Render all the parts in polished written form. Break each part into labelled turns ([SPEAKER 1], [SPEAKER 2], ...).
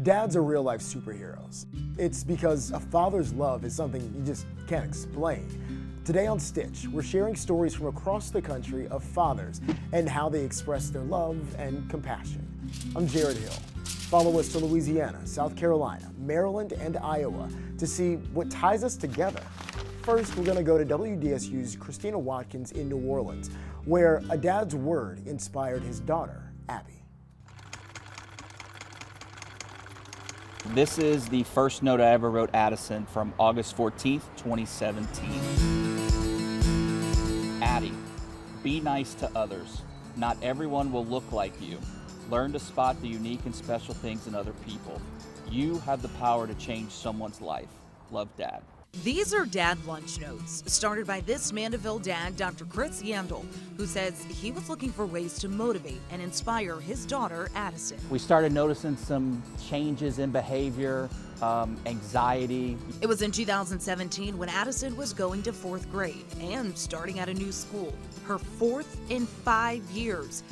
[SPEAKER 1] Dads are real-life superheroes. It's because a father's love is something you just can't explain. Today on Stitch, we're sharing stories from across the country of fathers and how they express their love and compassion. I'm Jared Hill. Follow us to Louisiana, South Carolina, Maryland, and Iowa to see what ties us together. First, we're going to go to WDSU's Christina Watkins in New Orleans, where a dad's word inspired his daughter, Abby.
[SPEAKER 2] This is the first note I ever wrote Addison from August 14th, 2017. Addie, be nice to others. Not everyone will look like you. Learn to spot the unique and special things in other people. You have the power to change someone's life. Love, Dad.
[SPEAKER 3] These are dad lunch notes, started by this Mandeville dad, Dr. Chris Yandel, who says he was looking for ways to motivate and inspire his daughter, Addison.
[SPEAKER 2] We started noticing some changes in behavior, anxiety.
[SPEAKER 3] It was in 2017 when Addison was going to 4th grade and starting at a new school, her 4th in 5 years.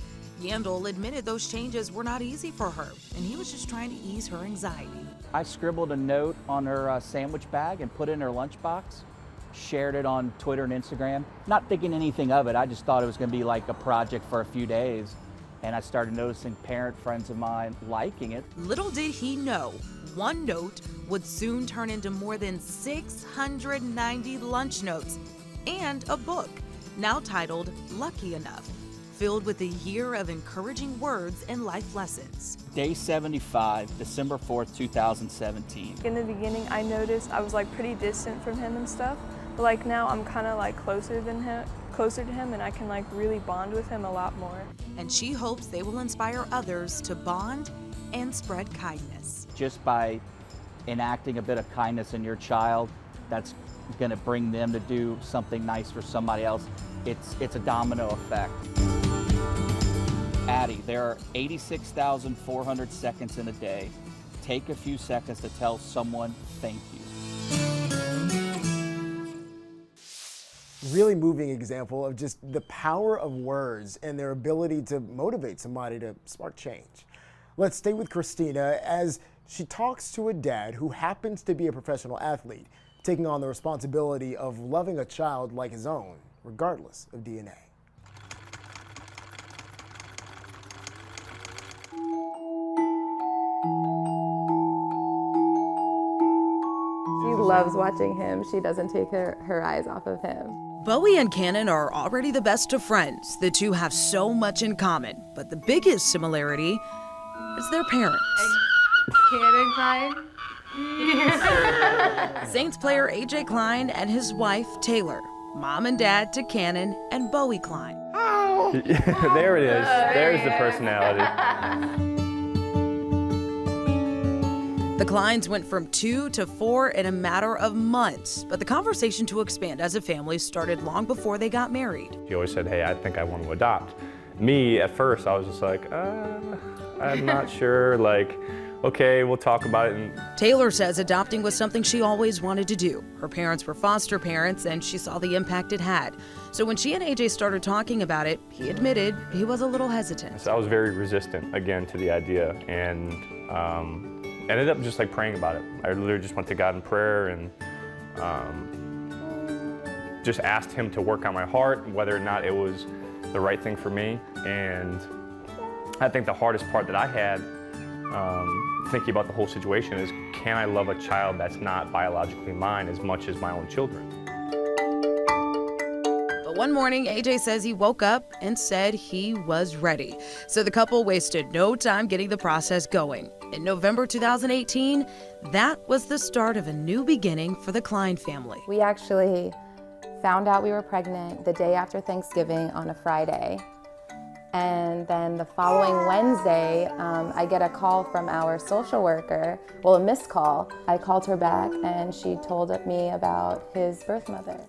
[SPEAKER 3] Yandel admitted those changes were not easy for her, and he was just trying to ease her anxiety.
[SPEAKER 2] I scribbled a note on her sandwich bag and put it in her lunchbox, shared it on Twitter and Instagram, not thinking anything of it. I just thought it was going to be like a project for a few days, and I started noticing parent friends of mine liking it.
[SPEAKER 3] Little did he know, one note would soon turn into more than 690 lunch notes and a book, now titled Lucky Enough, filled with a year of encouraging words and life lessons.
[SPEAKER 2] Day 75, December 4th, 2017.
[SPEAKER 4] In the beginning, I noticed I was like pretty distant from him and stuff, but like now I'm kind of like closer to him, and I can like really bond with him a lot more.
[SPEAKER 3] And she hopes they will inspire others to bond and spread kindness.
[SPEAKER 2] Just by enacting a bit of kindness in your child, that's gonna bring them to do something nice for somebody else. It's a domino effect. Addie, there are 86,400 seconds in a day. Take a few seconds to tell someone thank you.
[SPEAKER 1] Really moving example of just the power of words and their ability to motivate somebody to spark change. Let's stay with Christina as she talks to a dad who happens to be a professional athlete, taking on the responsibility of loving a child like his own, regardless of DNA.
[SPEAKER 5] She loves watching him. She doesn't take her eyes off of him.
[SPEAKER 3] Bowie and Cannon are already the best of friends. The two have so much in common, but the biggest similarity is their parents.
[SPEAKER 5] Cannon Klein?
[SPEAKER 3] Saints player AJ Klein and his wife Taylor, mom and dad to Cannon and Bowie Klein.
[SPEAKER 6] There it is. There's the personality.
[SPEAKER 3] The Kleins went from 2 to 4 in a matter of months, but the conversation to expand as a family started long before they got married.
[SPEAKER 6] She always said, hey, I think I want to adopt. Me, at first, I was just like, I'm not sure, like, okay, we'll talk about it. And
[SPEAKER 3] Taylor says adopting was something she always wanted to do. Her parents were foster parents, and she saw the impact it had. So when she and AJ started talking about it, he admitted he was a little hesitant.
[SPEAKER 6] so I was very resistant, again, to the idea, and ended up just like praying about it. I literally just went to God in prayer and just asked him to work on my heart, whether or not it was the right thing for me. And I think the hardest part that I had thinking about the whole situation is, can I love a child that's not biologically mine as much as my own children?
[SPEAKER 3] But one morning, AJ says he woke up and said he was ready. So the couple wasted no time getting the process going. In November 2018, that was the start of a new beginning for the Klein family.
[SPEAKER 5] We actually found out we were pregnant the day after Thanksgiving on a Friday. And then the following Wednesday, I get a call from our social worker, well, a missed call. I called her back and she told me about his birth mother.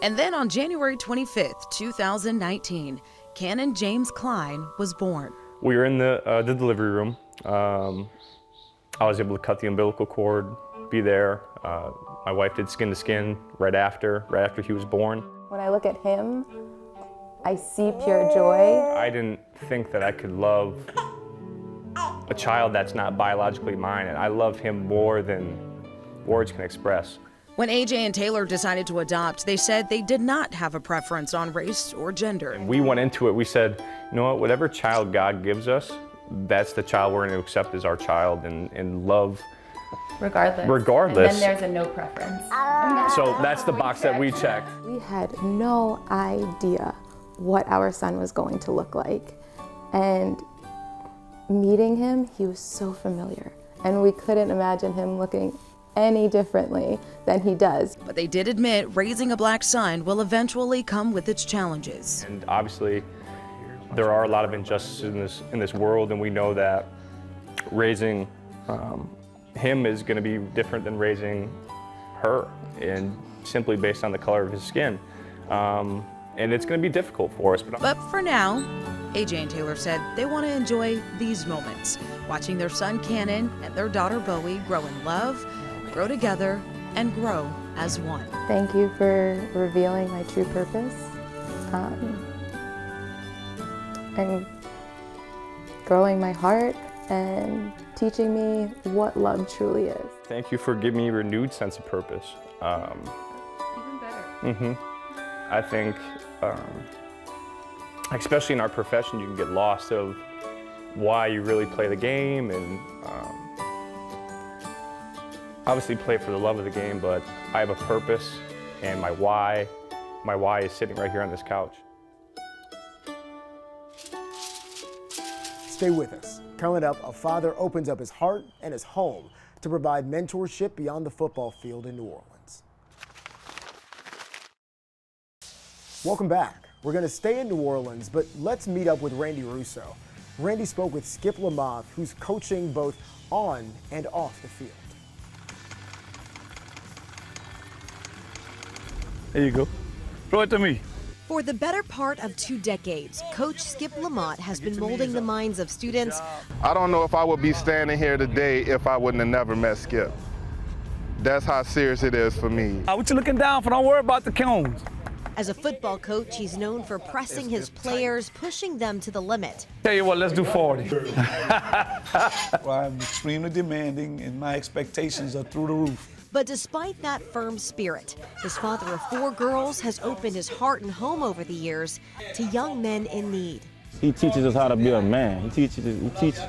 [SPEAKER 3] And then on January 25th, 2019, Cannon James Klein was born.
[SPEAKER 6] We were in the delivery room. I was able to cut the umbilical cord, be there. My wife did skin to skin right after he was born.
[SPEAKER 5] When I look at him, I see pure joy.
[SPEAKER 6] I didn't think that I could love a child that's not biologically mine, and I love him more than words can express.
[SPEAKER 3] When AJ and Taylor decided to adopt, they said they did not have a preference on race or gender.
[SPEAKER 6] And we went into it, we said, you know what, whatever child God gives us, that's the child we're going to accept as our child and love.
[SPEAKER 5] Regardless.
[SPEAKER 6] Regardless.
[SPEAKER 5] And then there's a no preference.
[SPEAKER 6] So that's the box that we checked.
[SPEAKER 5] We had no idea what our son was going to look like. And meeting him, he was so familiar. And we couldn't imagine him looking any differently than he does.
[SPEAKER 3] But they did admit raising a black son will eventually come with its challenges.
[SPEAKER 6] And obviously, there are a lot of injustices in this world, and we know that raising him is going to be different than raising her, and simply based on the color of his skin. And it's going to be difficult for us.
[SPEAKER 3] But for now, AJ and Taylor said they want to enjoy these moments, watching their son Cannon and their daughter Bowie grow in love, grow together, and grow as one.
[SPEAKER 5] Thank you for revealing my true purpose and growing my heart and teaching me what love truly is.
[SPEAKER 6] Thank you for giving me a renewed sense of purpose.
[SPEAKER 5] Even better.
[SPEAKER 6] I think, especially in our profession, you can get lost of why you really play the game, and obviously play for the love of the game, but I have a purpose, and my why is sitting right here on this couch.
[SPEAKER 1] Stay with us. Coming up, a father opens up his heart and his home to provide mentorship beyond the football field in New Orleans. Welcome back. We're going to stay in New Orleans, but let's meet up with Randy Russo. Randy spoke with Skip Lamothe, who's coaching both on and off the field.
[SPEAKER 7] There you go. Throw it to me.
[SPEAKER 8] For the better part of 2 decades, Coach Skip Lamothe has been molding the minds of students.
[SPEAKER 9] I don't know if I would be standing here today if I wouldn't have never met Skip. That's how serious it is for me.
[SPEAKER 7] What you looking down for? Don't worry about the cones.
[SPEAKER 8] As a football coach, he's known for pressing his players, pushing them to the limit.
[SPEAKER 7] Tell you what, let's do 40. Well, I'm extremely demanding, and my expectations are through the roof.
[SPEAKER 8] But despite that firm spirit, this father of 4 girls has opened his heart and home over the years to young men in need.
[SPEAKER 10] He teaches us how to be a man. He teaches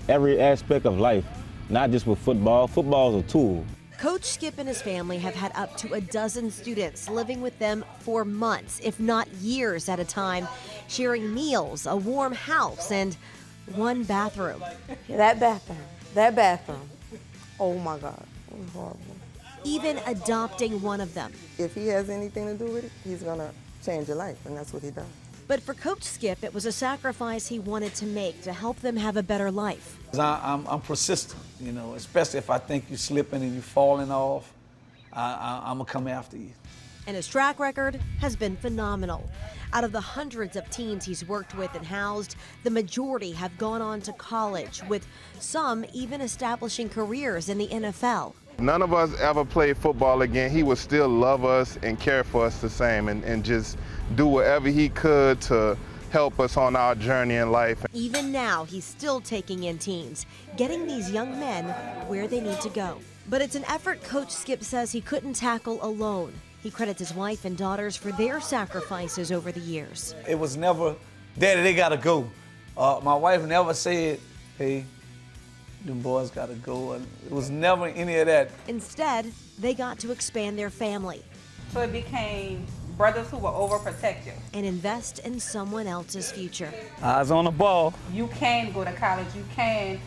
[SPEAKER 10] every aspect of life, not just with football. Football is a tool.
[SPEAKER 8] Coach Skip and his family have had up to a dozen students living with them for months, if not years at a time, sharing meals, a warm house, and one bathroom.
[SPEAKER 11] That bathroom, oh my God, it was horrible.
[SPEAKER 8] Even adopting one of them.
[SPEAKER 11] If he has anything to do with it, he's gonna change your life, and that's what he does.
[SPEAKER 8] But for Coach Skip, it was a sacrifice he wanted to make to help them have a better life.
[SPEAKER 7] I'm persistent, you know, especially if I think you're slipping and you're falling off, I'm gonna come after you.
[SPEAKER 8] And his track record has been phenomenal. Out of the hundreds of teens he's worked with and housed, the majority have gone on to college, with some even establishing careers in the NFL.
[SPEAKER 9] None of us ever played football again. He would still love us and care for us the same, and just do whatever he could to help us on our journey in life.
[SPEAKER 8] Even now, he's still taking in teens, getting these young men where they need to go. But it's an effort Coach Skip says he couldn't tackle alone. He credits his wife and daughters for their sacrifices over the years.
[SPEAKER 7] It was never, Daddy, they gotta go. My wife never said, hey, them boys gotta go. And it was never any of that.
[SPEAKER 8] Instead, they got to expand their family.
[SPEAKER 12] So it became brothers who will overprotect you.
[SPEAKER 8] And invest in someone else's future.
[SPEAKER 7] Eyes on the ball.
[SPEAKER 12] You can go to college, you can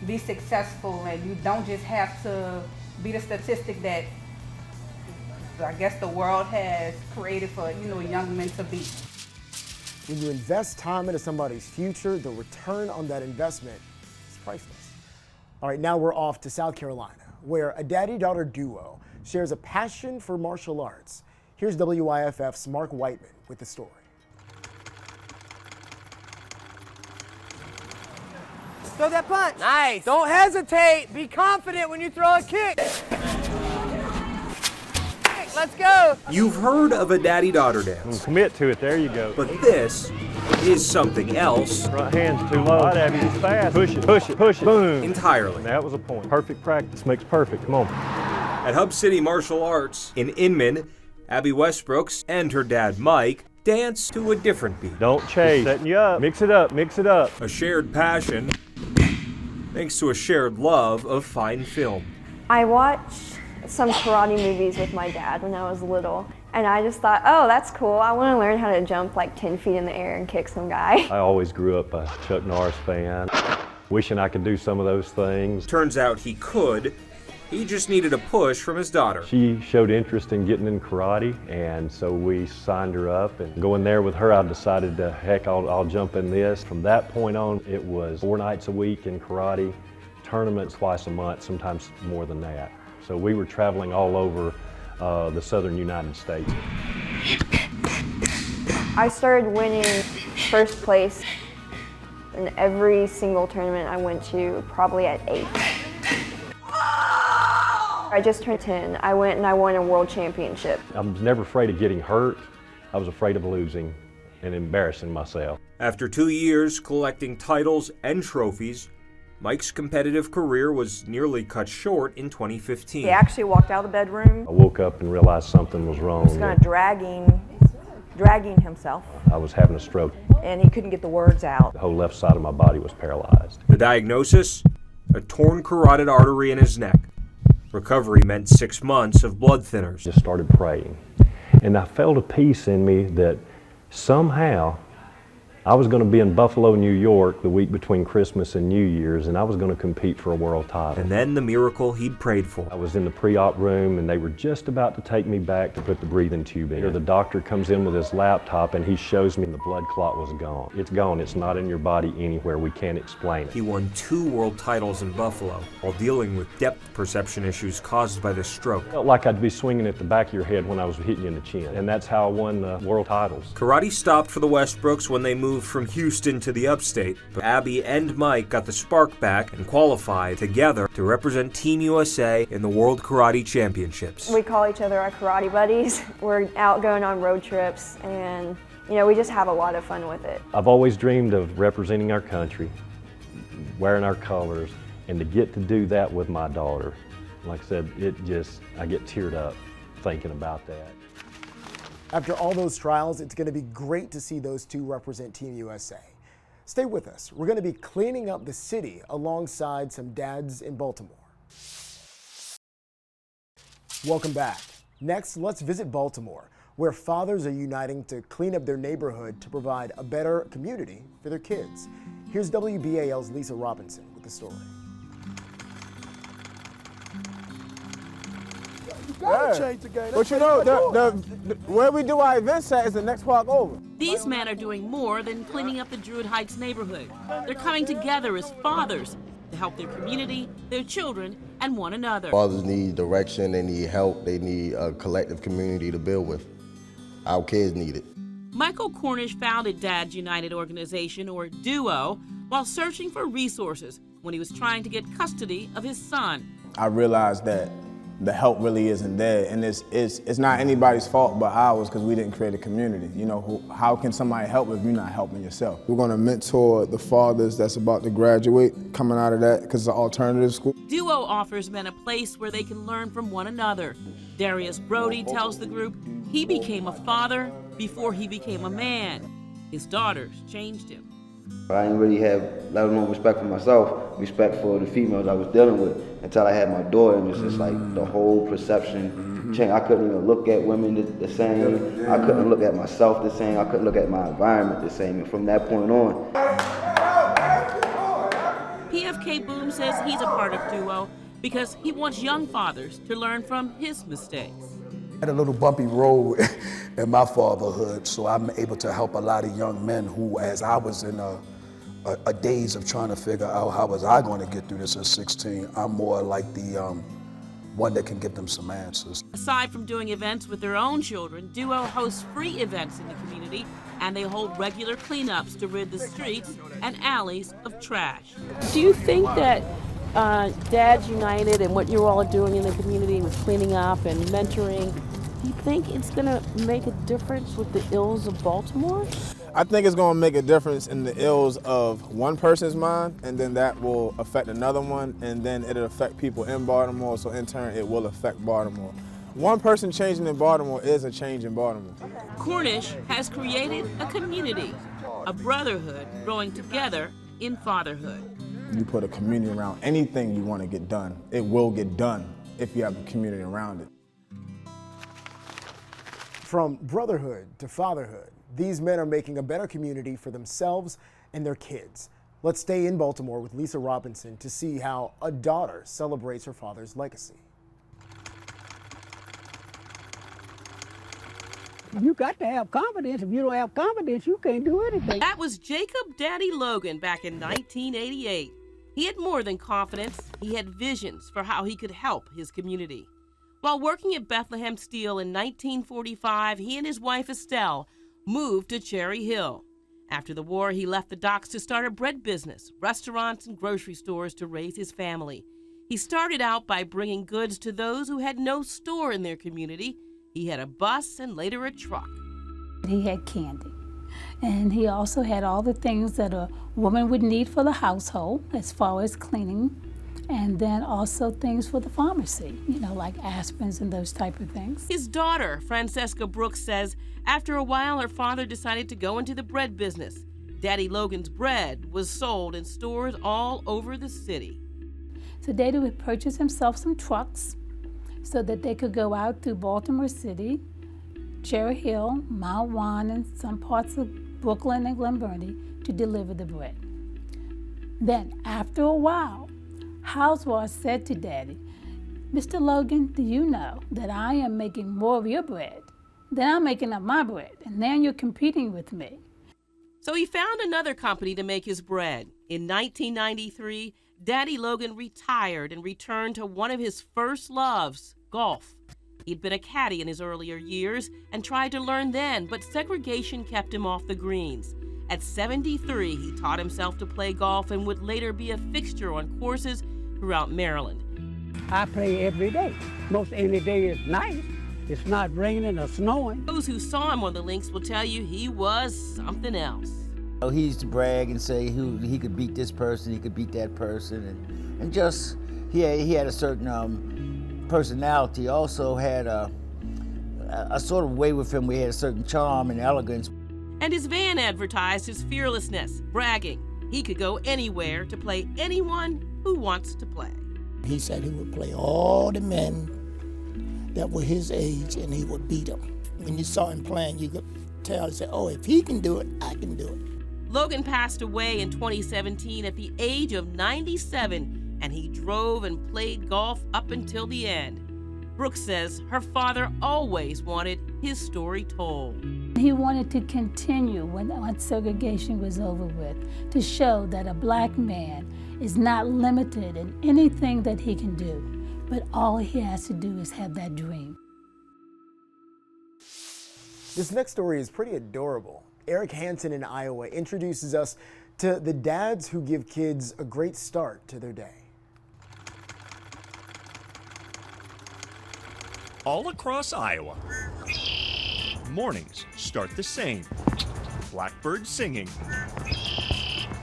[SPEAKER 12] be successful, and you don't just have to be the statistic that I guess the world has created for, you know, young men to be.
[SPEAKER 1] When you invest time into somebody's future, the return on that investment is priceless. All right, now we're off to South Carolina, where a daddy-daughter duo shares a passion for martial arts. Here's WYFF's Mark Whiteman with the story.
[SPEAKER 13] Throw that punch. Nice. Don't hesitate. Be confident when you throw a kick. Let's go.
[SPEAKER 14] You've heard of a daddy-daughter dance.
[SPEAKER 6] Commit to it, there you go.
[SPEAKER 14] But this is something else.
[SPEAKER 6] Right hand's too low. Right, Abby, it's fast. Push it, push it, push it. Boom.
[SPEAKER 14] Entirely.
[SPEAKER 6] That was a point. Perfect practice makes perfect. Come on.
[SPEAKER 14] At Hub City Martial Arts in Inman, Abby Westbrooks and her dad Mike dance to a different beat.
[SPEAKER 6] Don't chase. Setting you up. Mix it up, mix it up.
[SPEAKER 14] A shared passion thanks to a shared love of fine film.
[SPEAKER 15] I watched some karate movies with my dad when I was little, and I just thought, oh, that's cool. I want to learn how to jump like 10 feet in the air and kick some guy.
[SPEAKER 6] I always grew up a Chuck Norris fan, wishing I could do some of those things.
[SPEAKER 14] Turns out he could. He just needed a push from his daughter.
[SPEAKER 6] She showed interest in getting in karate, and so we signed her up. And going there with her, I decided to, heck, I'll jump in this. From that point on, it was 4 nights a week in karate, tournaments twice a month, sometimes more than that. So we were traveling all over the southern United States.
[SPEAKER 15] I started winning first place in every single tournament I went to, probably at 8. I just turned 10. I went and I won a world championship.
[SPEAKER 6] I was never afraid of getting hurt. I was afraid of losing and embarrassing myself.
[SPEAKER 14] After 2 years collecting titles and trophies, Mike's competitive career was nearly cut short in 2015.
[SPEAKER 11] He actually walked out of the bedroom.
[SPEAKER 6] I woke up and realized something was wrong.
[SPEAKER 11] He was kind of dragging himself.
[SPEAKER 6] I was having a stroke.
[SPEAKER 11] And he couldn't get the words out.
[SPEAKER 6] The whole left side of my body was paralyzed.
[SPEAKER 14] The diagnosis? A torn carotid artery in his neck. Recovery meant 6 months of blood thinners.
[SPEAKER 6] Just started praying. And I felt a peace in me that somehow I was going to be in Buffalo, New York the week between Christmas and New Year's, and I was going to compete for a world title.
[SPEAKER 14] And then the miracle he'd prayed for.
[SPEAKER 6] I was in the pre-op room, and they were just about to take me back to put the breathing tube in. The doctor comes in with his laptop, and he shows me the blood clot was gone. It's gone. It's not in your body anywhere. We can't explain it.
[SPEAKER 14] He won 2 world titles in Buffalo while dealing with depth perception issues caused by the stroke.
[SPEAKER 6] I felt like I'd be swinging at the back of your head when I was hitting you in the chin, and that's how I won the world titles.
[SPEAKER 14] Karate stopped for the Westbrooks when they moved from Houston to the upstate, but Abby and Mike got the spark back and qualified together to represent Team USA in the World Karate Championships.
[SPEAKER 15] We call each other our karate buddies. We're out going on road trips, and we just have a lot of fun with it.
[SPEAKER 6] I've always dreamed of representing our country, wearing our colors, and to get to do that with my daughter. Like I said, I get teared up thinking about that.
[SPEAKER 1] After all those trials, it's going to be great to see those two represent Team USA. Stay with us. We're going to be cleaning up the city alongside some dads in Baltimore. Welcome back. Next, let's visit Baltimore, where fathers are uniting to clean up their neighborhood to provide a better community for their kids. Here's WBAL's Lisa Robinson with the story.
[SPEAKER 16] Change the game. But where we do our events at is the next park over.
[SPEAKER 17] These men are doing more than cleaning up the Druid Heights neighborhood. They're coming together as fathers to help their community, their children, and one another.
[SPEAKER 18] Fathers need direction, they need help, they need a collective community to build with. Our kids need it.
[SPEAKER 17] Michael Cornish founded Dads United organization, or DUO, while searching for resources when he was trying to get custody of his son.
[SPEAKER 16] I realized that the help really isn't there, and it's not anybody's fault but ours because we didn't create a community. How can somebody help if you're not helping yourself? We're going to mentor the fathers that's about to graduate coming out of that because it's an alternative school.
[SPEAKER 17] DUO offers men a place where they can learn from one another. Darius Brody tells the group he became a father before he became a man. His daughters changed him.
[SPEAKER 19] I didn't really have, let alone respect for myself, respect for the females I was dealing with until I had my daughter, and it's just like the whole perception changed. I couldn't even look at women the same. I couldn't look at myself the same. I couldn't look at my environment the same. And from that point on.
[SPEAKER 17] PFK Boom says he's a part of DUO because he wants young fathers to learn from his mistakes.
[SPEAKER 20] I had a little bumpy road in my fatherhood, so I'm able to help a lot of young men who, as I was in a daze of trying to figure out how was I going to get through this at 16, I'm more like the one that can give them some answers.
[SPEAKER 17] Aside from doing events with their own children, DUO hosts free events in the community, and they hold regular cleanups to rid the streets and alleys of trash.
[SPEAKER 21] Do you think that Dads United and what you all are doing in the community with cleaning up and mentoring,
[SPEAKER 17] You think it's gonna make a difference with the ills of Baltimore?
[SPEAKER 16] I think it's gonna make a difference in the ills of one person's mind, and then that will affect another one, and then it'll affect people in Baltimore, so in turn it will affect Baltimore. One person changing in Baltimore is a change in Baltimore.
[SPEAKER 17] Cornish has created a community, a brotherhood growing together in fatherhood.
[SPEAKER 16] You put a community around anything you want to get done, it will get done if you have a community around it.
[SPEAKER 1] From brotherhood to fatherhood, these men are making a better community for themselves and their kids. Let's stay in Baltimore with Lisa Robinson to see how a daughter celebrates her father's legacy.
[SPEAKER 21] You got to have confidence. If you don't have confidence, you can't do anything.
[SPEAKER 17] That was Jacob Daddy Logan back in 1988. He had more than confidence. He had visions for how he could help his community. While working at Bethlehem Steel in 1945, he and his wife Estelle moved to Cherry Hill. After the war, he left the docks to start a bread business, restaurants and grocery stores to raise his family. He started out by bringing goods to those who had no store in their community. He had a bus and later a truck.
[SPEAKER 21] He had candy. And he also had all the things that a woman would need for the household as far as cleaning, and then also things for the pharmacy, you know, like aspirins and those type of things.
[SPEAKER 17] His daughter, Francesca Brooks, says after a while her father decided to go into the bread business. Daddy Logan's bread was sold in stores all over the city.
[SPEAKER 21] So Daddy would purchase himself some trucks so that they could go out through Baltimore City, Cherry Hill, Mount Juan, and some parts of Brooklyn and Glen Burnie to deliver the bread. Then, after a while, Housewives said to Daddy, "Mr. Logan, do you know that I am making more of your bread than I'm making of my bread, and now you're competing with me?"
[SPEAKER 17] So he found another company to make his bread. In 1993, Daddy Logan retired and returned to one of his first loves, golf. He'd been a caddy in his earlier years and tried to learn then, but segregation kept him off the greens. At 73, he taught himself to play golf and would later be a fixture on courses throughout Maryland.
[SPEAKER 21] I play every day. Most any day is nice. It's not raining or snowing.
[SPEAKER 17] Those who saw him on the links will tell you he was something else.
[SPEAKER 22] He used to brag and say he could beat this person, he could beat that person, and just he had a certain personality. He also had a sort of way with him where he had a certain charm and elegance.
[SPEAKER 17] And his van advertised his fearlessness, bragging he could go anywhere to play anyone who wants to play.
[SPEAKER 23] He said he would play all the men that were his age and he would beat them. When you saw him playing, you could tell, he said, "Oh, if he can do it, I can do it."
[SPEAKER 17] Logan passed away in 2017 at the age of 97, and he drove and played golf up until the end. Brooks says her father always wanted his story told.
[SPEAKER 21] He wanted to continue once segregation was over with, to show that a black man is not limited in anything that he can do, but all he has to do is have that dream.
[SPEAKER 1] This next story is pretty adorable. Eric Hansen in Iowa introduces us to the dads who give kids a great start to their day.
[SPEAKER 24] All across Iowa, mornings start the same. Blackbirds singing,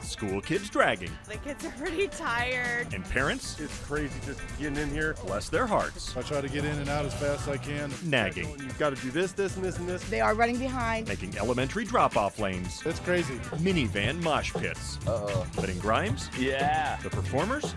[SPEAKER 24] school kids dragging.
[SPEAKER 25] The kids are pretty tired.
[SPEAKER 24] And parents?
[SPEAKER 26] It's crazy just getting in here.
[SPEAKER 24] Bless their hearts.
[SPEAKER 26] I try to get in and out as fast as I can.
[SPEAKER 24] Nagging.
[SPEAKER 26] You've got to do this, this, and this, and this.
[SPEAKER 25] They are running behind.
[SPEAKER 24] Making elementary drop-off lanes.
[SPEAKER 26] It's crazy.
[SPEAKER 24] Minivan mosh pits.
[SPEAKER 26] Uh-oh.
[SPEAKER 24] But in Grimes? Yeah. The performers?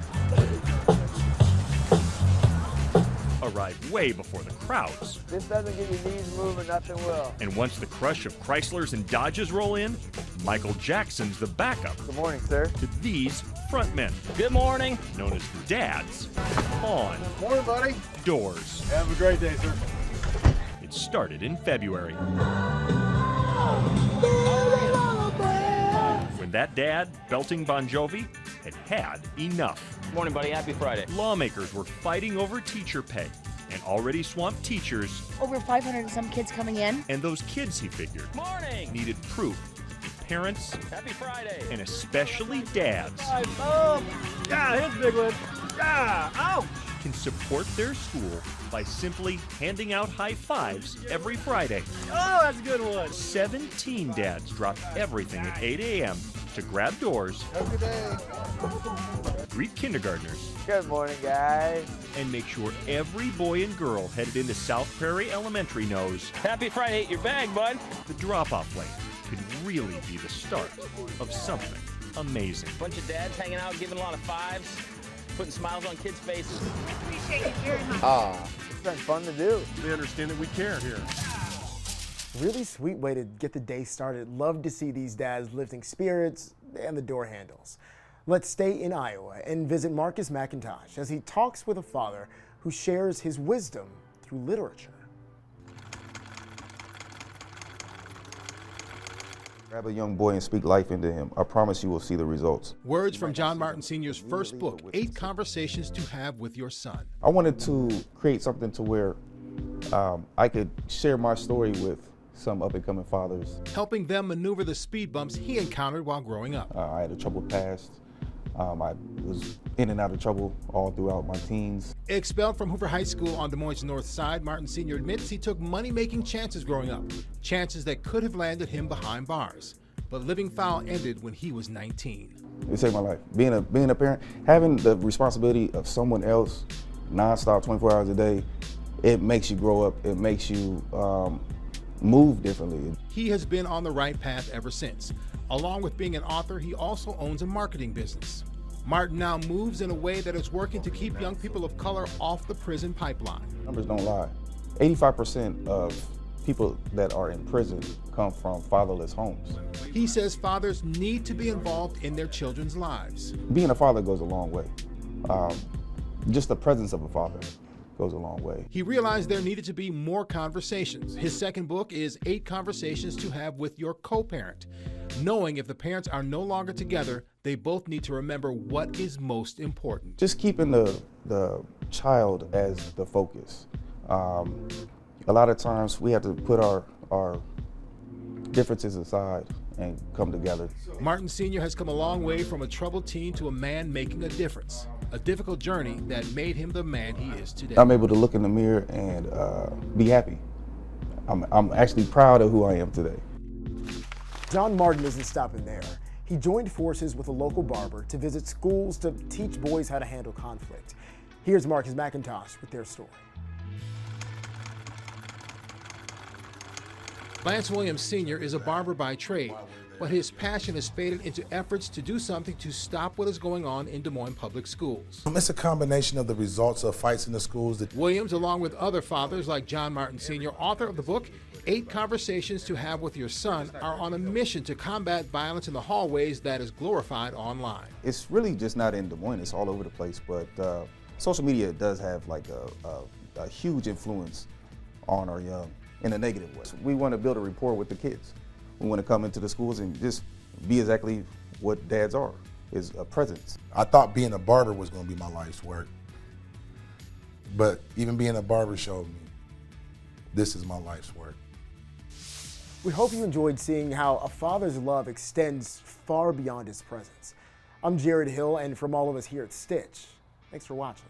[SPEAKER 24] Arrive way before the crowds.
[SPEAKER 27] This doesn't get your knees moving, nothing will.
[SPEAKER 24] And once the crush of Chryslers and Dodges roll in, Michael Jackson's the backup.
[SPEAKER 27] Good morning, sir.
[SPEAKER 24] To these frontmen.
[SPEAKER 28] Good morning.
[SPEAKER 24] Known as the dads on
[SPEAKER 26] Morning, buddy.
[SPEAKER 24] Doors.
[SPEAKER 26] Have a great day, sir.
[SPEAKER 24] It started in February. When that dad, belting Bon Jovi, had enough.
[SPEAKER 28] Morning, buddy. Happy Friday.
[SPEAKER 24] Lawmakers were fighting over teacher pay, and already swamped teachers.
[SPEAKER 25] Over 500 and some kids coming in.
[SPEAKER 24] And those kids, he figured,
[SPEAKER 28] morning,
[SPEAKER 24] needed proof that parents,
[SPEAKER 28] happy Friday,
[SPEAKER 24] and especially dads,
[SPEAKER 26] Yeah, here's a big one. Yeah, ouch.
[SPEAKER 24] can support their school by simply handing out high fives every Friday.
[SPEAKER 13] Oh, that's a good one.
[SPEAKER 24] 17 dads drop everything at 8 a.m. to grab doors,
[SPEAKER 27] Have a good day.
[SPEAKER 24] greet kindergartners,
[SPEAKER 27] Good morning, guys.
[SPEAKER 24] and make sure every boy and girl headed into South Prairie Elementary knows
[SPEAKER 28] Happy Friday, eat your bag, bud.
[SPEAKER 24] the drop-off lane could really be the start of something amazing.
[SPEAKER 28] Bunch of dads hanging out, giving a lot of fives, putting smiles on kids' faces.
[SPEAKER 25] Appreciate you very much.
[SPEAKER 27] It's been fun to do.
[SPEAKER 26] They understand that we care here.
[SPEAKER 1] Really sweet way to get the day started. Love to see these dads lifting spirits and the door handles. Let's stay in Iowa and visit Marcus McIntosh as he talks with a father who shares his wisdom through literature.
[SPEAKER 2] Grab a young boy and speak life into him. I promise you will see the results.
[SPEAKER 3] Words from John Martin Sr.'s first book, 8 Conversations to Have with Your Son.
[SPEAKER 2] I wanted to create something to where I could share my story with some up-and-coming fathers.
[SPEAKER 3] Helping them maneuver the speed bumps he encountered while growing up.
[SPEAKER 2] I had a troubled past. I was in and out of trouble all throughout my teens.
[SPEAKER 3] Expelled from Hoover High School on Des Moines' north side, Martin Sr. admits he took money-making chances growing up, chances that could have landed him behind bars. But living foul ended when he was 19.
[SPEAKER 2] It saved my life. Being a parent, having the responsibility of someone else nonstop 24 hours a day, it makes you grow up. It makes you move differently.
[SPEAKER 3] He has been on the right path ever since. Along with being an author, he also owns a marketing business. Martin now moves in a way that is working to keep young people of color off the prison pipeline.
[SPEAKER 2] Numbers don't lie. 85% of people that are in prison come from fatherless homes.
[SPEAKER 3] He says fathers need to be involved in their children's lives.
[SPEAKER 2] Being a father goes a long way. Just the presence of a father goes a long way.
[SPEAKER 3] He realized there needed to be more conversations. His second book is 8 Conversations to Have with Your Co-Parent. Knowing if the parents are no longer together, they both need to remember what is most important.
[SPEAKER 2] Just keeping the child as the focus. A lot of times we have to put our differences aside and come together.
[SPEAKER 3] Martin Sr. has come a long way from a troubled teen to a man making a difference. A difficult journey that made him the man he is today.
[SPEAKER 2] I'm able to look in the mirror and be happy. I'm actually proud of who I am today.
[SPEAKER 1] John Martin isn't stopping there. He joined forces with a local barber to visit schools to teach boys how to handle conflict. Here's Marcus McIntosh with their story.
[SPEAKER 3] Lance Williams Sr. is a barber by trade, but his passion has faded into efforts to do something to stop what is going on in Des Moines public schools.
[SPEAKER 4] It's a combination of the results of fights in the schools.
[SPEAKER 3] Williams, along with other fathers like John Martin Sr., author of the book 8 Conversations to Have with Your Son, are on a mission to combat violence in the hallways that is glorified online.
[SPEAKER 2] It's really just not in Des Moines, it's all over the place, but social media does have like a huge influence on our young in a negative way. We want to build a rapport with the kids. We want to come into the schools and just be exactly what dads are, is a presence.
[SPEAKER 4] I thought being a barber was going to be my life's work, but even being a barber showed me this is my life's work.
[SPEAKER 1] We hope you enjoyed seeing how a father's love extends far beyond his presence. I'm Jared Hill, and from all of us here at Stitch, thanks for watching.